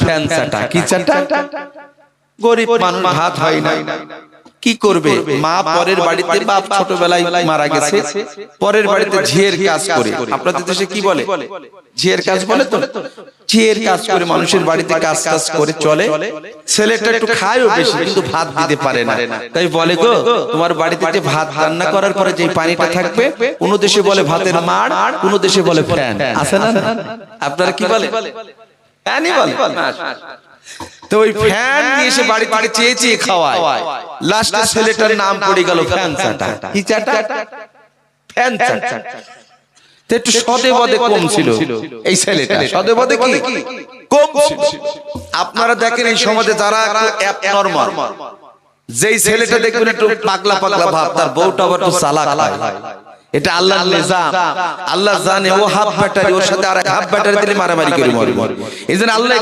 Fan চাটা। কি চাটা? গরিব মানুষ, ভাত হয় না, কি করবে? মা পরের বাড়িতে, বাপ ছোটবেলায় মারা গেছে, পরের বাড়িতে ঝিয়ের কাজ করে। আপনাদের দেশে কি বলে? ঝিয়ের কাজ বলে তো। ঝিয়ের কাজ করে মানুষের বাড়িতে কাজ কাজ করে চলে। ছেলেটা একটু খায়ও বেশি, কিন্তু ভাত দিতে পারে না। তাই বলে, গো তোমার বাড়িতে যে ভাত রান্না করার পরে যে পানিটা থাকবে, কোন দেশে বলে ভাতের মাড়, কোন দেশে বলে ফ্যান। আছে না? আপনারা কি বলে? ফ্যানই বলে। তো ওই ফ্যান নিয়ে এসে বাড়ি থেকে চেয়ে চেয়ে খাওয়ায়। লাস্টে ছেলেটার নাম পড়ে গেল ফ্যান চাটা। কি চাটা? ফ্যান চাটা। তো একটু সদে বদে কম ছিল এই ছেলেটা। সদে বদে কি কম ছিল? আপনারা দেখেন এই সমাজে যারা একটু অ্যাবনরমাল, যেই ছেলেটা দেখবেন একটু পাগলা পাগলা ভাব, তার বউটা আবার একটু চালাক হয়। এটা আল্লাহর নিজাম। আল্লাহ জানে ও হাফ ব্যাটারি, ওর সাথে আর হাফ ব্যাটারি দিলে মারামারি করে মরবে। এইজন্য আল্লাহ